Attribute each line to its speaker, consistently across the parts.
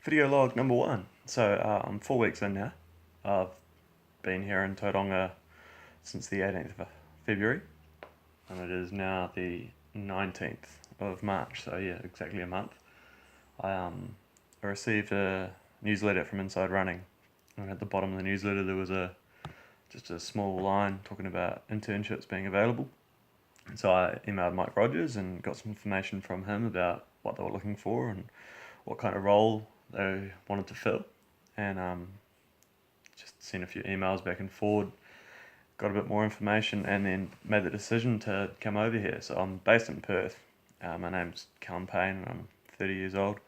Speaker 1: Video log number one. So I'm 4 weeks in now. I've been here in Tauranga since the 18th of February, and it is now the 19th of March. So yeah, exactly a month. I received a newsletter from Inside Running, and at the bottom of the newsletter there was just a small line talking about internships being available. And so I emailed Mike Rogers and got some information from him about what they were looking for and what kind of role they wanted to fill, and just sent a few emails back and forward, got a bit more information, and then made the decision to come over here. So I'm based in Perth. My name's Callum Payne, and I'm 30 years old.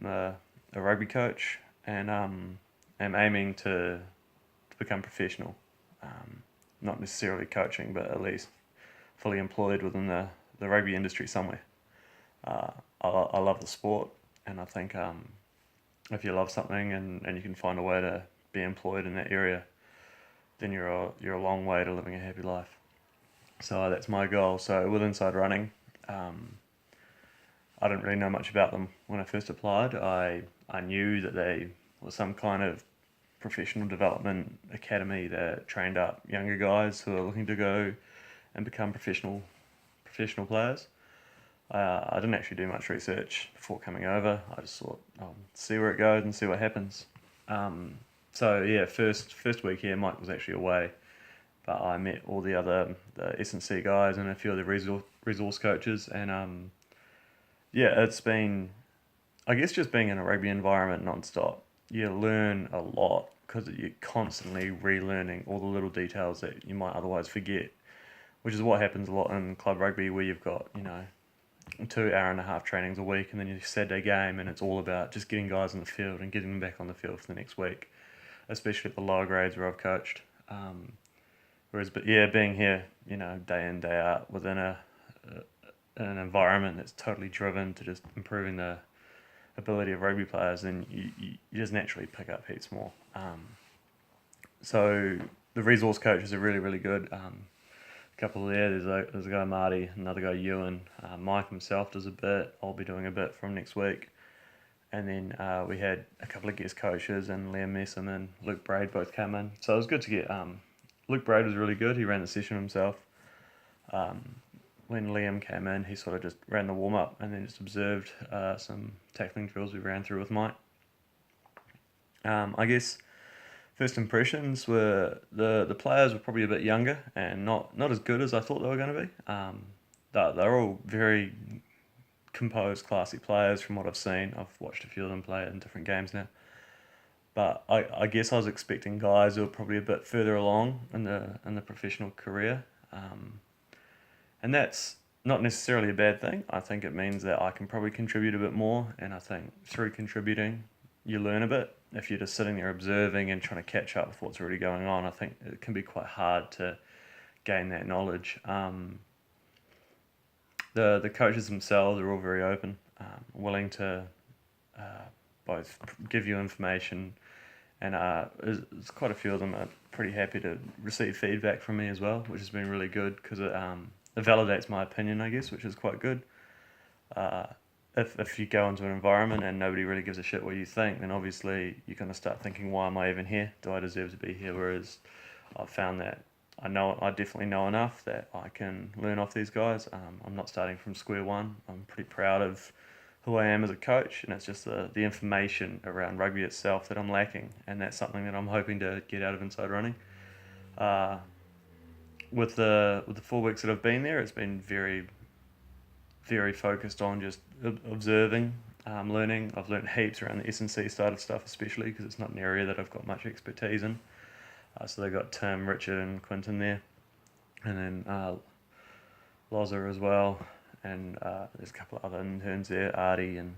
Speaker 1: I'm a rugby coach, and am aiming to become professional. Not necessarily coaching, but at least fully employed within the rugby industry somewhere. I love the sport, and I think if you love something and you can find a way to be employed in that area, then you're a long way to living a happy life. So that's my goal. So with Inside Running, I didn't really know much about them when I first applied. I knew that they were some kind of professional development academy that trained up younger guys who are looking to go and become professional players. I didn't actually do much research before coming over. I just thought I'll see where it goes and see what happens. So yeah, first week here, Mike was actually away, but I met all the S&C guys and a few of the resource coaches, and yeah, it's been, I guess, just being in a rugby environment non-stop. You learn a lot because you're constantly relearning all the little details that you might otherwise forget, which is what happens a lot in club rugby, where you've got 2 hour and a half trainings a week, and then your Saturday game, and it's all about just getting guys on the field and getting them back on the field for the next week, especially at the lower grades where I've coached. But yeah, being here, day in, day out within an environment that's totally driven to just improving the ability of rugby players, then you just naturally pick up heaps more. So the resource coaches are really, really good. Couple there. There's a guy Marty, another guy Ewan. Mike himself does a bit. I'll be doing a bit from next week, and then we had a couple of guest coaches, and Liam Messam and Luke Braid both come in. So it was good to get. Luke Braid was really good. He ran the session himself. When Liam came in, he sort of just ran the warm up and then just observed some tackling drills we ran through with Mike. I guess first impressions were the players were probably a bit younger and not as good as I thought they were going to be. They're all very composed, classy players from what I've seen. I've watched a few of them play in different games now. But I guess I was expecting guys who were probably a bit further along in the professional career. And that's not necessarily a bad thing. I think it means that I can probably contribute a bit more, and I think through contributing, you learn a bit. If you're just sitting there observing and trying to catch up with what's already going on, I think it can be quite hard to gain that knowledge. The coaches themselves are all very open, willing to both give you information, and there's quite a few of them are pretty happy to receive feedback from me as well, which has been really good because it validates my opinion, I guess, which is quite good. If you go into an environment and nobody really gives a shit what you think, then obviously you're going to start thinking, why am I even here? Do I deserve to be here? Whereas I've found that I definitely know enough that I can learn off these guys. I'm not starting from square one. I'm pretty proud of who I am as a coach, and it's just the information around rugby itself that I'm lacking, and that's something that I'm hoping to get out of Inside Running. With the 4 weeks that I've been there, it's been very, very focused on just observing, learning. I've learned heaps around the S&C side of stuff, especially because it's not an area that I've got much expertise in. So they've got Tim, Richard, and Quinton there, and then Loza as well, and there's a couple of other interns there, Artie and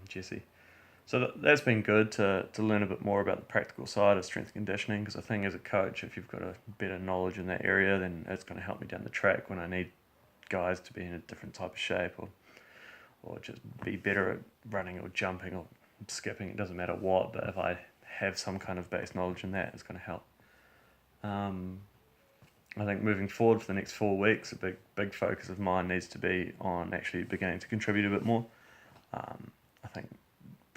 Speaker 1: Jesse. So that's been good to learn a bit more about the practical side of strength and conditioning, because I think as a coach, if you've got a better knowledge in that area, then it's going to help me down the track when I need guys to be in a different type of shape, or just be better at running or jumping or skipping. It doesn't matter what, but if I have some kind of base knowledge in that, it's going to help. I think moving forward for the next 4 weeks, a big focus of mine needs to be on actually beginning to contribute a bit more. I think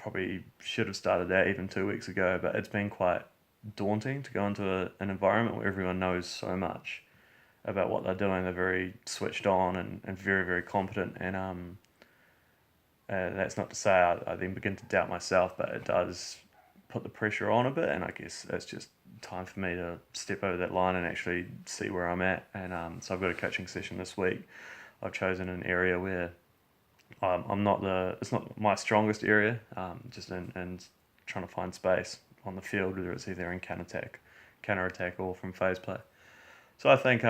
Speaker 1: probably should have started that even 2 weeks ago, but it's been quite daunting to go into an environment where everyone knows so much about what they're doing. They're very switched on and very, very competent. And that's not to say I then begin to doubt myself, but it does put the pressure on a bit. And I guess it's just time for me to step over that line and actually see where I'm at. And so I've got a coaching session this week. I've chosen an area where it's not my strongest area, just in trying to find space on the field, whether it's either in counter attack, or from phase play. So I think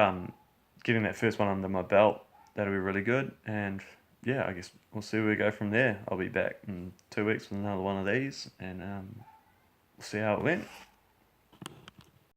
Speaker 1: getting that first one under my belt, that'll be really good. And yeah, I guess we'll see where we go from there. I'll be back in 2 weeks with another one of these, and we'll see how it went.